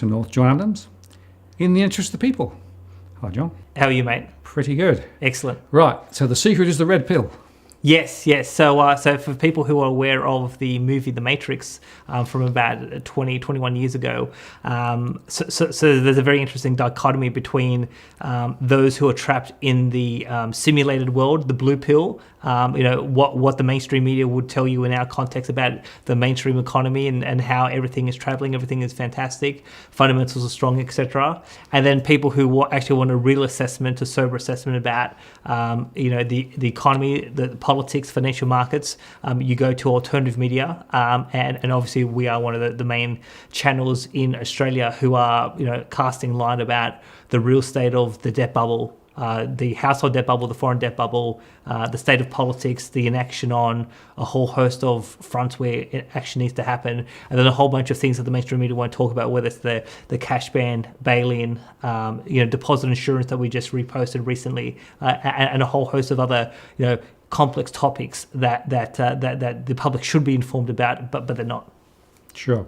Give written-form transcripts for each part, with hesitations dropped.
Wellington North, John Adams, in the interest of the people. Hi, John. How are you, mate? Pretty good. Excellent. Right, so the secret is the red pill. Yes. So for people who are aware of the movie The Matrix from about 21 years ago, so there's a very interesting dichotomy between those who are trapped in the simulated world, the blue pill, what the mainstream media would tell you in our context about the mainstream economy and how everything is traveling, everything is fantastic, fundamentals are strong, etc. And then people who actually want a real assessment, a sober assessment about the economy, the politics, financial markets. You go to alternative media, and obviously we are one of the main channels in Australia who are casting light about the real state of the debt bubble, the household debt bubble, the foreign debt bubble, the state of politics, the inaction on a whole host of fronts where action needs to happen, and then a whole bunch of things that the mainstream media won't talk about, whether it's the cash ban, bail-in, deposit insurance that we just reposted recently, and a whole host of other complex topics that the public should be informed about, but they're not. Sure.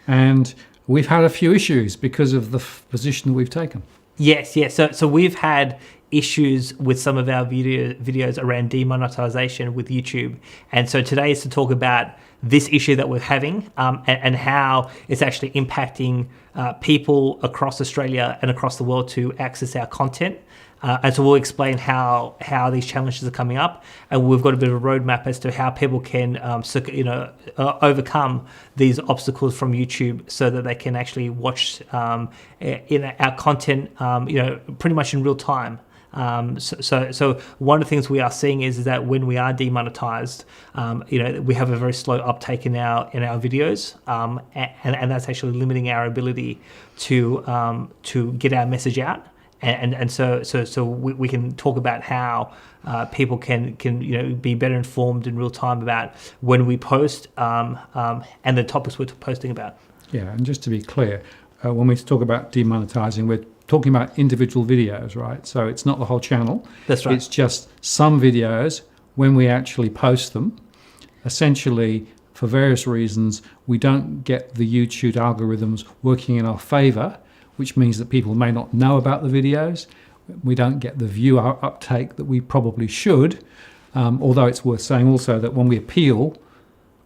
And we've had a few issues because of the position that we've taken. Yes. So we've had issues with some of our videos around demonetization with YouTube. And so today is to talk about this issue that we're having and how it's actually impacting people across Australia and across the world to access our content. And so we'll explain how these challenges are coming up, and we've got a bit of a roadmap as to how people can overcome these obstacles from YouTube so that they can actually watch our content pretty much in real time. So one of the things we are seeing is that when we are demonetized, we have a very slow uptake in our videos, and that's actually limiting our ability to get our message out. And so we can talk about how people can be better informed in real time about when we post and the topics we're posting about. Yeah, and just to be clear, when we talk about demonetizing, we're talking about individual videos, right? So it's not the whole channel. That's right. It's just some videos when we actually post them. Essentially, for various reasons, we don't get the YouTube algorithms working in our favor, which means that people may not know about the videos. We don't get the view uptake that we probably should, although it's worth saying also that when we appeal,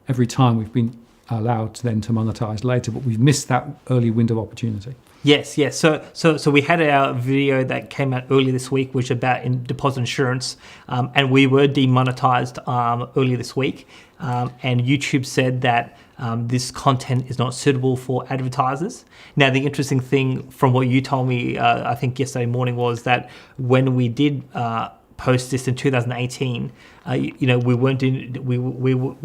every time we've been allowed to monetize later, but we've missed that early window of opportunity. Yes. So we had our video that came out earlier this week, which is about deposit insurance, and we were demonetized earlier this week, and YouTube said that this content is not suitable for advertisers. Now, the interesting thing from what you told me, I think yesterday morning, was that when we did post this in 2018, we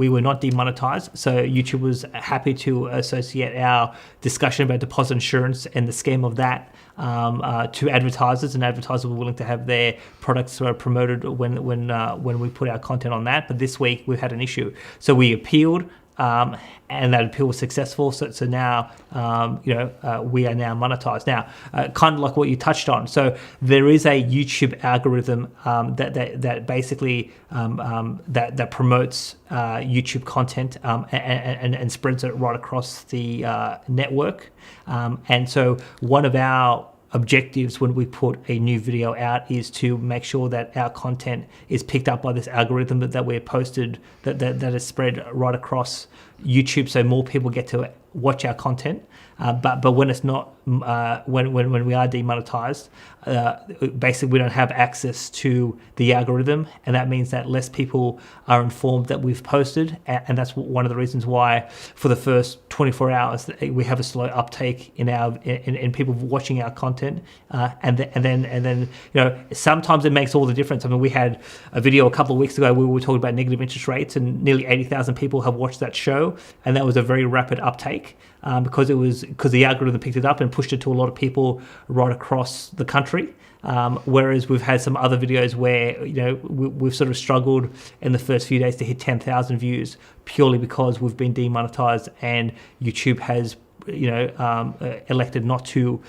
were not demonetized. So YouTube was happy to associate our discussion about deposit insurance and the scam of that to advertisers, and advertisers were willing to have their products promoted when we put our content on that. But this week we've had an issue, so we appealed. And that appeal was successful. So now, we are now monetized. Now, kind of like what you touched on. So there is a YouTube algorithm that basically that promotes YouTube content and spreads it right across the network. And so one of our objectives when we put a new video out is to make sure that our content is picked up by this algorithm that we're posted, that is spread right across YouTube, so more people get to watch our content. But when it's not, when we are demonetized, basically we don't have access to the algorithm, and that means that less people are informed that we've posted, and that's one of the reasons why for the first 24 hours we have a slow uptake in people watching our content, and then sometimes it makes all the difference. I mean, we had a video a couple of weeks ago where we were talking about negative interest rates, and nearly 80,000 people have watched that show, and that was a very rapid uptake. Because the algorithm picked it up and pushed it to a lot of people right across the country. Whereas we've had some other videos where we've sort of struggled in the first few days to hit 10,000 views purely because we've been demonetized and YouTube has elected not to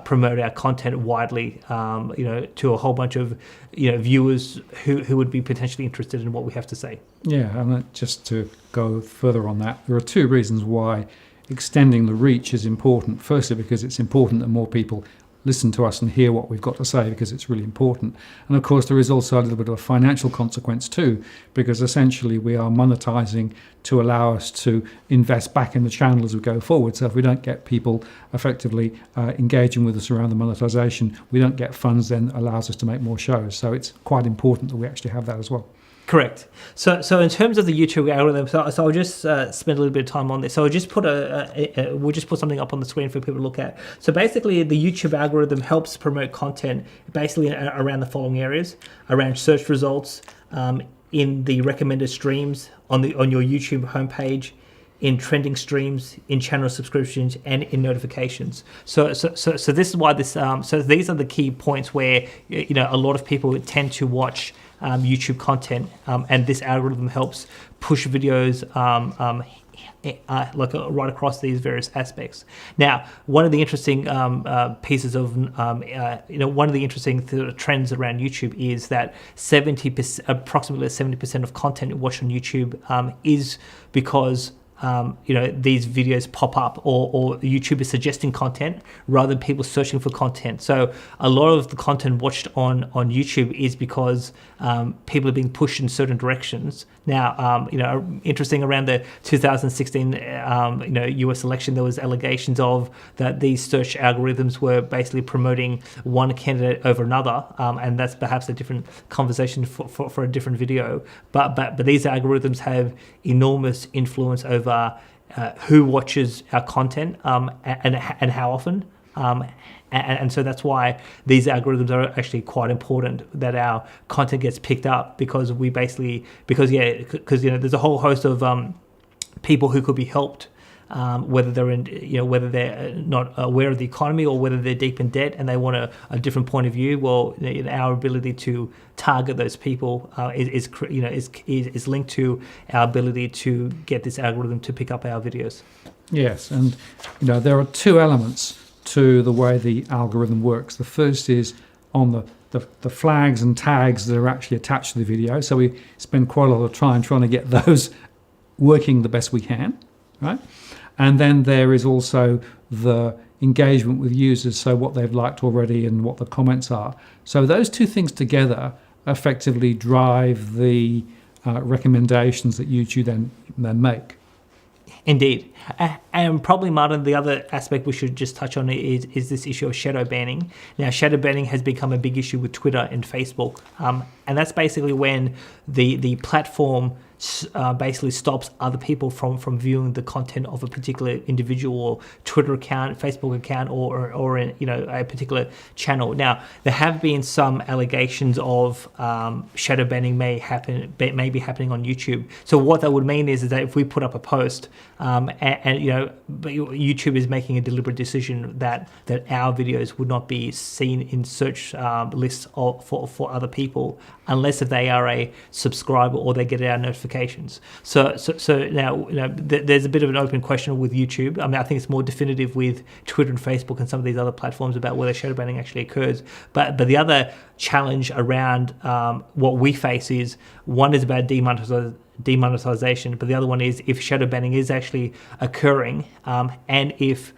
promote our content widely to a whole bunch of viewers who would be potentially interested in what we have to say. Yeah, and just to go further on that, there are two reasons why extending the reach is important. Firstly, because it's important that more people listen to us and hear what we've got to say, because it's really important. And of course, there is also a little bit of a financial consequence too, because essentially we are monetizing to allow us to invest back in the channel as we go forward. So if we don't get people effectively engaging with us around the monetization, we don't get funds, then allows us to make more shows. So it's quite important that we actually have that as well. Correct. So in terms of the YouTube algorithm, so I'll just spend a little bit of time on this. So I'll just put we'll just put something up on the screen for people to look at. So basically, the YouTube algorithm helps promote content basically around the following areas: around search results, in the recommended streams on your YouTube homepage, in trending streams, in channel subscriptions, and in notifications. So this is why this. So these are the key points where a lot of people tend to watch YouTube content, and this algorithm helps push videos right across these various aspects. Now, one of the interesting pieces of one of the interesting trends around YouTube is that approximately 70% of content watched on YouTube is because these videos pop up, or YouTube is suggesting content rather than people searching for content. So a lot of the content watched on YouTube is because people are being pushed in certain directions. Now, interesting, around the 2016 US election, there was allegations of that these search algorithms were basically promoting one candidate over another, and that's perhaps a different conversation for a different video. But these algorithms have enormous influence over who watches our content, and how often. And so that's why these algorithms are actually quite important, that our content gets picked up, because there's a whole host of people who could be helped, whether they're not aware of the economy, or whether they're deep in debt and they want a different point of view. Well, our ability to target those people is linked to our ability to get this algorithm to pick up our videos. Yes, and there are two elements to the way the algorithm works. The first is on the flags and tags that are actually attached to the video. So we spend quite a lot of time trying to get those working the best we can, right? And then there is also the engagement with users, so what they've liked already and what the comments are. So those two things together effectively drive the recommendations that YouTube then make. Indeed. And probably, Martin, the other aspect we should just touch on is this issue of shadow banning. Now, shadow banning has become a big issue with Twitter and Facebook. And that's basically when the platform basically stops other people from viewing the content of a particular individual Twitter account, Facebook account, or a particular channel. Now, there have been some allegations of shadow banning may be happening on YouTube. So what that would mean is that if we put up a post, but YouTube is making a deliberate decision that our videos would not be seen in search lists for other people, unless if they are a subscriber or they get our notifications. So now there's a bit of an open question with YouTube. I mean, I think it's more definitive with Twitter and Facebook and some of these other platforms about whether shadow banning actually occurs. But the other challenge around what we face is, one is about demonetization, but the other one is if shadow banning is actually occurring, and if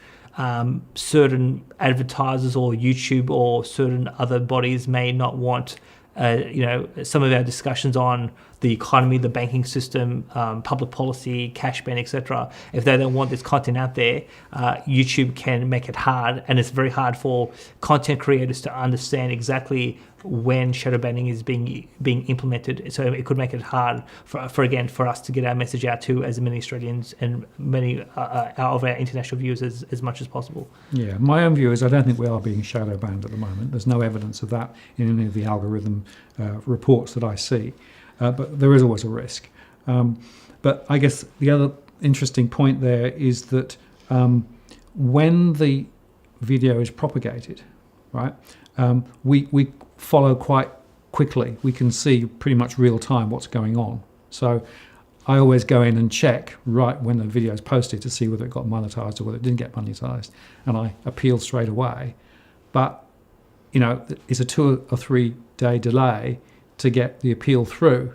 certain advertisers or YouTube or certain other bodies may not want some of our discussions on the economy, the banking system, public policy, cash ban, etc. If they don't want this content out there, YouTube can make it hard, and it's very hard for content creators to understand exactly when shadow banning is being implemented. So it could make it hard for us to get our message out to as many Australians and many of our international viewers as much as possible. Yeah, my own view is I don't think we are being shadow banned at the moment. There's no evidence of that in any of the algorithm reports that I see. But there is always a risk. But I guess the other interesting point there is that when the video is propagated, right, we follow quite quickly. We can see pretty much real time what's going on. So I always go in and check right when the video is posted to see whether it got monetized or whether it didn't get monetized, and I appeal straight away. But it's a 2 or 3 day delay to get the appeal through,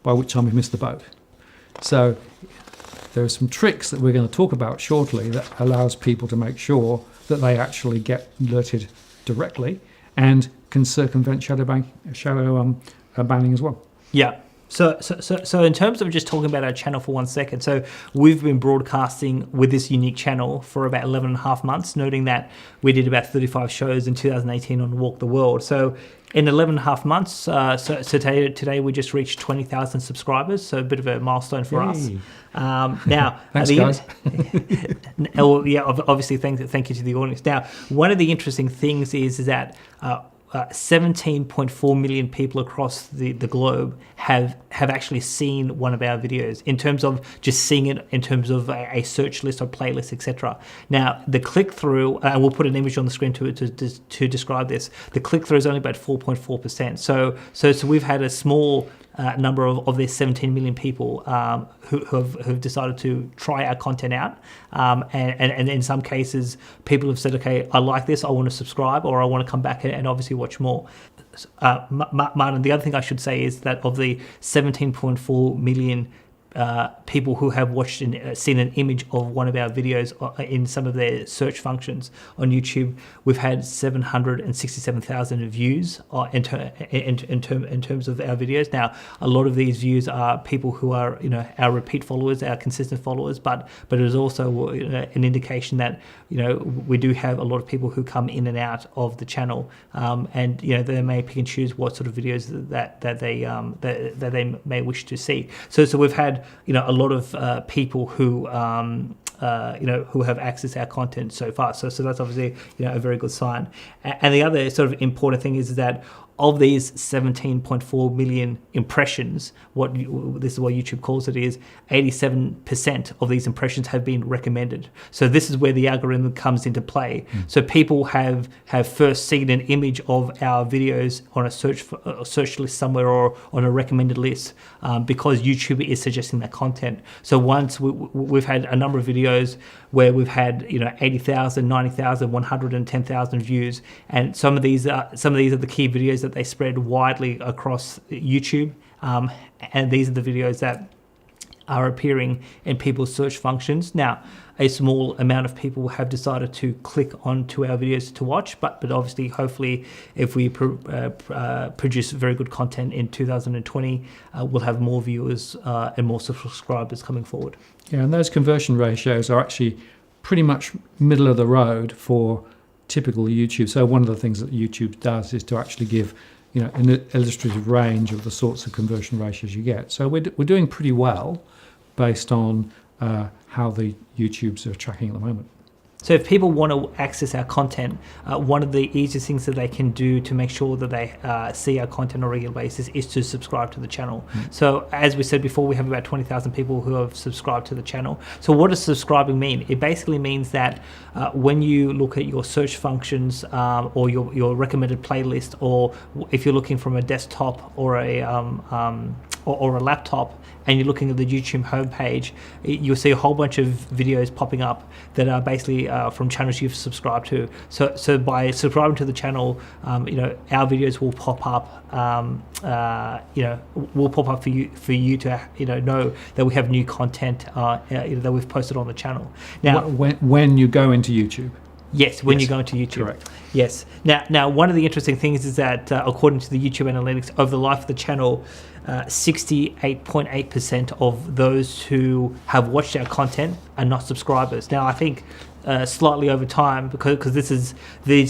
by which time we missed the boat. So there are some tricks that we're going to talk about shortly that allows people to make sure that they actually get alerted directly and can circumvent shadow banning as well. Yeah. So in terms of just talking about our channel for 1 second, so we've been broadcasting with this unique channel for about 11 and a half months, noting that we did about 35 shows in 2018 on Walk the World. So in 11 and a half months, so today we just reached 20,000 subscribers, so a bit of a milestone for us. Now, thanks, guys. Obviously, thank you to the audience. Now, one of the interesting things is that 17.4 million people across the globe have actually seen one of our videos in terms of just seeing it in terms of a search list or playlist, etc. Now, the click-through, and we'll put an image on the screen to describe this, the click-through is only about 4.4%. So we've had a small number of these 17 million people who have decided to try our content out. And in some cases, people have said, okay, I like this, I want to subscribe, or I want to come back and obviously watch more. Martin, the other thing I should say is that of the 17.4 million people who have watched and seen an image of one of our videos in some of their search functions on YouTube, we've had 767,000 views in terms of our videos. Now, a lot of these views are people who are our repeat followers, our consistent followers, but it is also an indication that we do have a lot of people who come in and out of the channel, and they may pick and choose what sort of videos that they may wish to see. So we've had a lot of people who who have accessed our content so far. So that's obviously a very good sign. And the other sort of important thing is that of these 17.4 million impressions, this is what YouTube calls it, is 87% of these impressions have been recommended. So this is where the algorithm comes into play. So people have first seen an image of our videos on a search list somewhere or on a recommended list because YouTube is suggesting that content. So once we've had a number of videos where we've had 80,000, 90,000, 110,000 views, and some of these are the key videos that they spread widely across YouTube, and these are the videos that are appearing in people's search functions. Now, a small amount of people have decided to click onto our videos to watch, but obviously, hopefully, if we produce very good content in 2020, we'll have more viewers and more subscribers coming forward. Yeah, and those conversion ratios are actually pretty much middle of the road for typical YouTube. So one of the things that YouTube does is to actually give an illustrative range of the sorts of conversion ratios you get. So we're doing pretty well based on how the YouTubes are tracking at the moment. So if people want to access our content, one of the easiest things that they can do to make sure that they see our content on a regular basis is to subscribe to the channel. So as we said before, we have about 20,000 people who have subscribed to the channel. So what does subscribing mean? It basically means that when you look at your search functions or your recommended playlist, or if you're looking from a desktop or a laptop, and you're looking at the YouTube homepage, you'll see a whole bunch of videos popping up that are basically from channels you've subscribed to. So by subscribing to the channel, our videos will pop up. Will pop up for you to know that we have new content that we've posted on the channel. Now, when you go into YouTube. Yes, when you go into YouTube. Correct. Yes. Now, one of the interesting things is that according to the YouTube analytics, over the life of the channel, 68.8% of those who have watched our content are not subscribers. Now, I think slightly over time, because these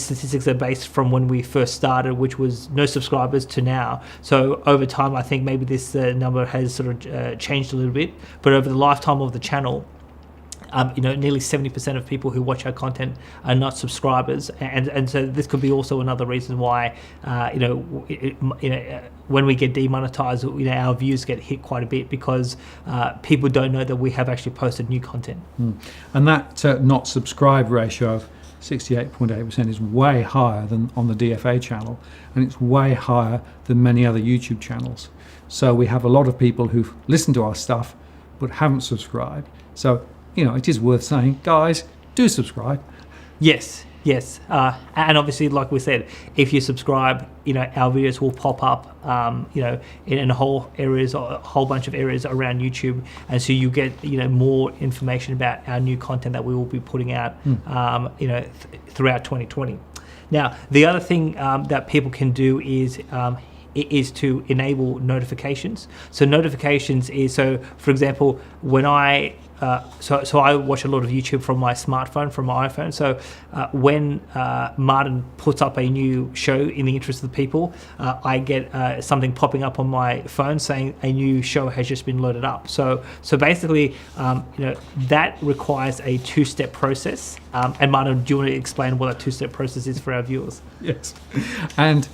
statistics are based from when we first started, which was no subscribers, to now. So over time, I think maybe this number has sort of changed a little bit. But over the lifetime of the channel, nearly 70% of people who watch our content are not subscribers, and so this could be also another reason why when we get demonetized, our views get hit quite a bit because people don't know that we have actually posted new content. And that not subscribe ratio of 68.8% is way higher than on the DFA channel, and it's way higher than many other YouTube channels. So we have a lot of people who've listened to our stuff but haven't subscribed. So it is worth saying, guys, do subscribe. Yes, Yes, and obviously, like we said, if you subscribe, our videos will pop up, in a whole bunch of areas around YouTube, and so you get, more information about our new content that we will be putting out, throughout 2020. Now, the other thing that people can do is to enable notifications. So notifications is, for example, when I watch a lot of YouTube from my smartphone, from my iPhone. So when Martin puts up a new show in the interest of the people, I get something popping up on my phone saying a new show has just been loaded up. So basically, that requires a two-step process. And Martin, do you want to explain what that two-step process is for our viewers? Yes, and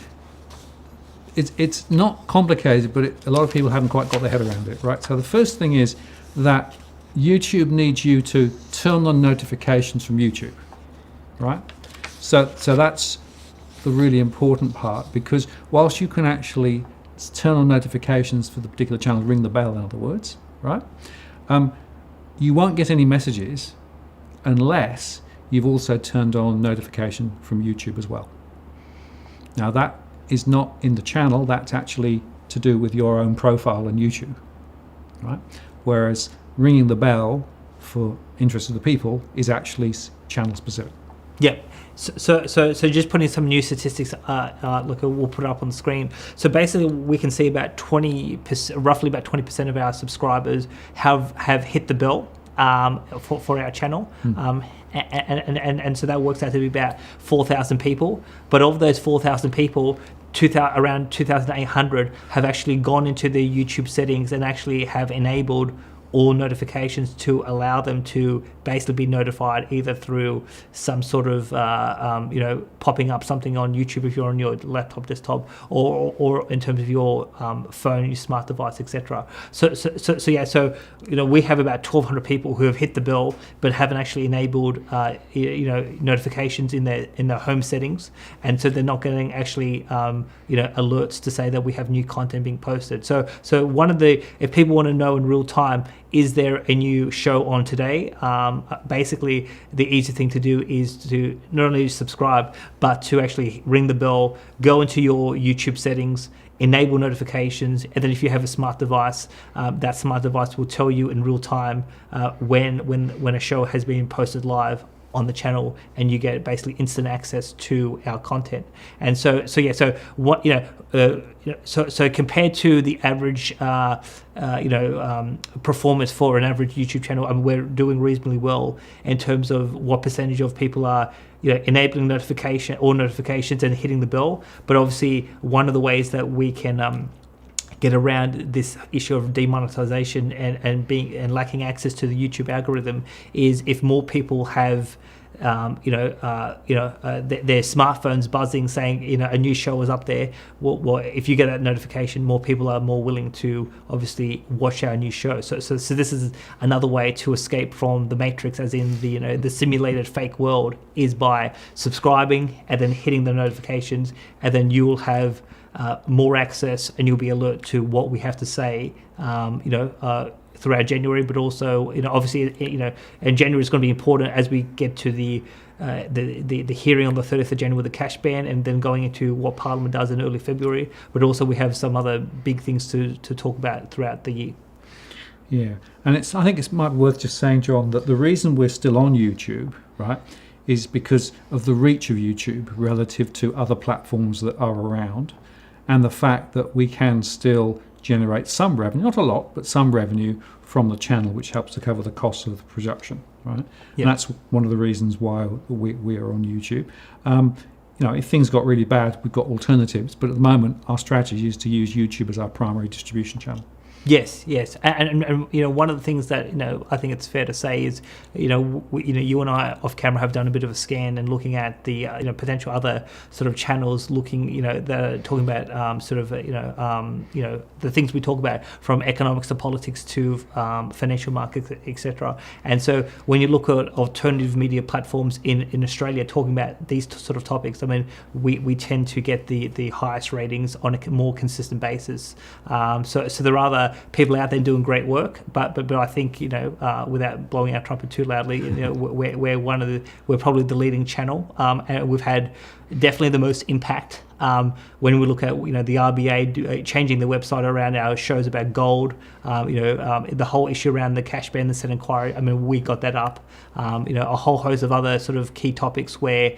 it's not complicated, but a lot of people haven't quite got their head around it, right? So the first thing is that YouTube needs you to turn on notifications from YouTube, right? So that's the really important part, because whilst you can actually turn on notifications for the particular channel, ring the bell in other words, right? You won't get any messages unless you've also turned on notification from YouTube as well. Now that is not in the channel, that's actually to do with your own profile on YouTube, right? Whereas ringing the bell for interest of the people is actually channel specific. Yeah. So just putting some new statistics. Look, we'll put it up on the screen. So basically, we can see about 20%, roughly about 20% of our subscribers have hit the bell for our channel. And so that works out to be about 4,000 people. But of those 4,000 people, around 2,800 have actually gone into their YouTube settings and actually have enabled all notifications to allow them to basically be notified either through some sort of popping up something on YouTube if you're on your laptop, desktop, or in terms of your phone, your smart device, etc. So we have about 1,200 people who have hit the bell but haven't actually enabled notifications in their home settings, and so they're not getting actually alerts to say that we have new content being posted. So if people want to know in real time, is there a new show on today? Basically, the easy thing to do is to not only subscribe, but to actually ring the bell, go into your YouTube settings, enable notifications, and then if you have a smart device, that smart device will tell you in real time when a show has been posted live on the channel, and you get basically instant access to our content. And so compared to the average performance for an average YouTube channel, we're doing reasonably well in terms of what percentage of people are enabling notifications and hitting the bell. But obviously, one of the ways that we can get around this issue of demonetization and lacking access to the YouTube algorithm is if more people have their smartphones buzzing saying a new show is up there. Well, if you get that notification, more people are more willing to obviously watch our new show. So this is another way to escape from the matrix, as in the simulated fake world, is by subscribing and then hitting the notifications, and then you will have more access, and you'll be alert to what we have to say, throughout January. But also, obviously, and January is going to be important as we get to the hearing on the 30th of January with the cash ban, and then going into what Parliament does in early February. But also, we have some other big things to talk about throughout the year. Yeah, and I think it might be worth just saying, John, that the reason we're still on YouTube, right, is because of the reach of YouTube relative to other platforms that are around, and the fact that we can still generate some revenue, not a lot, but some revenue from the channel, which helps to cover the cost of the production, right? Yep. And that's one of the reasons why we are on YouTube. If things got really bad, we've got alternatives, but at the moment, our strategy is to use YouTube as our primary distribution channel. Yes, and one of the things that I think it's fair to say is you and I off camera have done a bit of a scan and looking at the potential other sort of channels, looking that are talking about the things we talk about, from economics to politics to financial markets, etc. And so when you look at alternative media platforms in Australia talking about these sort of topics, we tend to get the highest ratings on a more consistent basis. So there are other people out there doing great work, but I think, without blowing our trumpet too loudly, we're probably the leading channel, and we've had definitely the most impact. When we look at the RBA changing the website around our shows about gold, the whole issue around the cash ban, the Senate inquiry, I mean, we got that up. A whole host of other sort of key topics where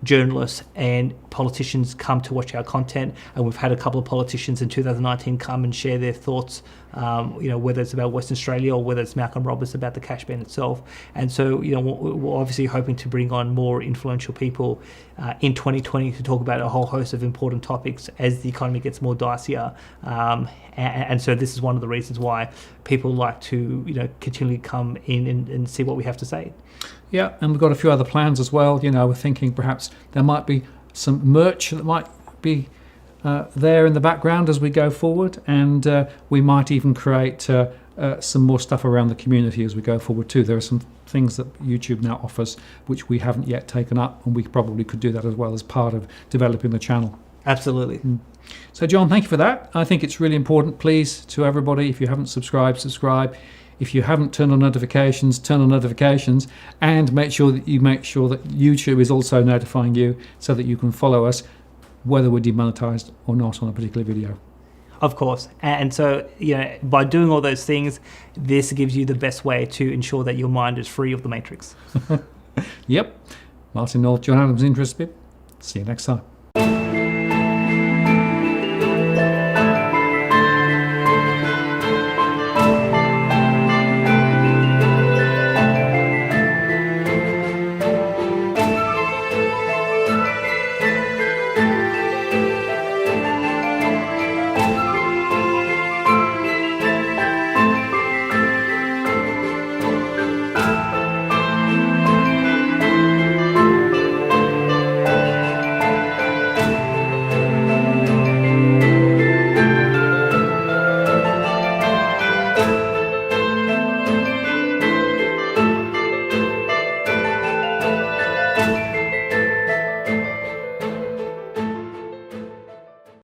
journalists and politicians come to watch our content, and we've had a couple of politicians in 2019 come and share their thoughts, whether it's about Western Australia or whether it's Malcolm Roberts about the cash ban itself. And so we're obviously hoping to bring on more influential people in 2020 to talk about a whole host of important topics as the economy gets more dicier, and so this is one of the reasons why people like to continually come in and see what we have to say. Yeah, and we've got a few other plans as well. We're thinking perhaps there might be some merch that might be there in the background as we go forward, and we might even create some more stuff around the community as we go forward too. There are some things that YouTube now offers which we haven't yet taken up, and we probably could do that as well as part of developing the channel. Absolutely. So John, thank you for that. I think it's really important, please, to everybody, if you haven't subscribed, subscribe. If you haven't turned on notifications, turn on notifications, and make sure that YouTube is also notifying you so that you can follow us whether we're demonetized or not on a particular video. Of course. And so, by doing all those things, this gives you the best way to ensure that your mind is free of the matrix. Yep. Martin North, John Adams, Interest Bit. See you next time.